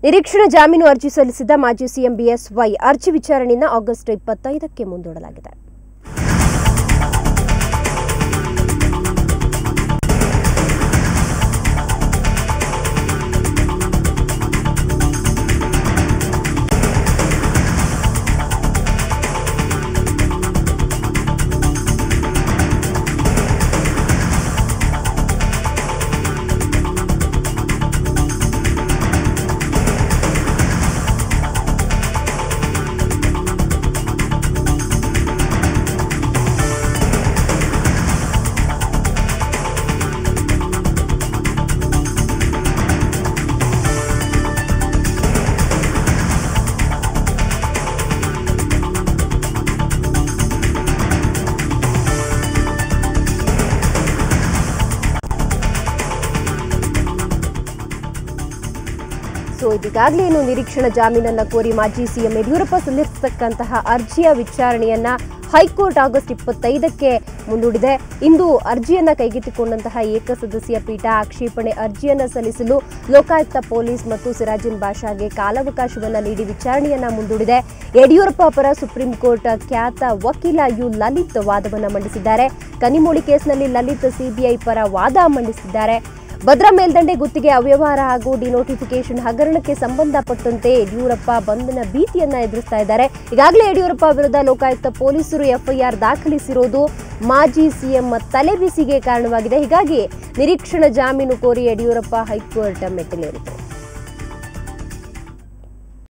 ನಿರೀಕ್ಷಣಾ ಜಾಮೀನು ಅರ್ಜಿ ಸಲ್ಲಿಸಿದ್ದ ಮಾಜಿ ಸಿಎಂ ಬಿಎಸ್ವೈ ಅರ್ಜಿ ವಿಚಾರಣೆಯನ್ನು ಆಗಸ್ಟ್ 25ಕ್ಕೆ ಮುಂದೂಡಲಾಗಿದೆ. ಈಗಾಗಲೇ ನಿರೀಕ್ಷಣಾ ಜಾಮೀನನ್ನು ಕೋರಿ ಮಾಜಿ ಸಿಎಂ ಯಡಿಯೂರಪ್ಪ ಸಲ್ಲಿಸತಕ್ಕಂತಹ ಅರ್ಜಿಯ ವಿಚಾರಣೆಯನ್ನ ಹೈಕೋರ್ಟ್ ಆಗಸ್ಟ್ 25ಕ್ಕೆ ಮುಂದೂಡಿದೆ. ಇಂದು ಅರ್ಜಿಯನ್ನ ಕೈಗೆತ್ತಿಕೊಂಡಂತಹ ಏಕಸದಸ್ಯ ಪೀಠ ಆಕ್ಷೇಪಣೆ ಅರ್ಜಿಯನ್ನ ಸಲ್ಲಿಸಲು ಲೋಕಾಯುಕ್ತ ಪೊಲೀಸ್ ಮತ್ತು ಸಿರಾಜಿನ್ ಬಾಷಾಗೆ ಕಾಲಾವಕಾಶವನ್ನ ನೀಡಿ ವಿಚಾರಣೆಯನ್ನ ಮುಂದೂಡಿದೆ. ಯಡಿಯೂರಪ್ಪ ಪರ ಸುಪ್ರೀಂ ಕೋರ್ಟ್ ಖ್ಯಾತ ವಕೀಲ ಯು ಲಲಿತ್ ವಾದವನ್ನ ಮಂಡಿಸಿದ್ದಾರೆ. ಕನಿಮೋಳಿ ಕೇಸ್ನಲ್ಲಿ ಲಲಿತ್ ಸಿಬಿಐ ಪರ ವಾದ ಮಂಡಿಸಿದ್ದಾರೆ. ಭದ್ರಾ ಮೇಲ್ದಂಡೆ ಗುತ್ತಿಗೆ ಅವ್ಯವಹಾರ ಹಾಗೂ ಡಿನೋಟಿಫಿಕೇಶನ್ ಹಗರಣಕ್ಕೆ ಸಂಬಂಧಪಟ್ಟಂತೆ ಯಡಿಯೂರಪ್ಪ ಬಂಧನ ಭೀತಿಯನ್ನ ಎದುರಿಸ್ತಾ ಇದ್ದಾರೆ. ಈಗಾಗಲೇ ಯಡಿಯೂರಪ್ಪ ವಿರುದ್ಧ ಲೋಕಾಯುಕ್ತ ಪೊಲೀಸರು ಎಫ್ಐಆರ್ ದಾಖಲಿಸಿರೋದು ಮಾಜಿ ಸಿಎಂ ತಲೆಬಿಸಿಗೆ ಕಾರಣವಾಗಿದೆ. ಹೀಗಾಗಿ ನಿರೀಕ್ಷಣಾ ಜಾಮೀನು ಕೋರಿ ಯಡಿಯೂರಪ್ಪ ಹೈಕೋರ್ಟ್ ಮೆಟ್ಟಿಲೇರಿದರು.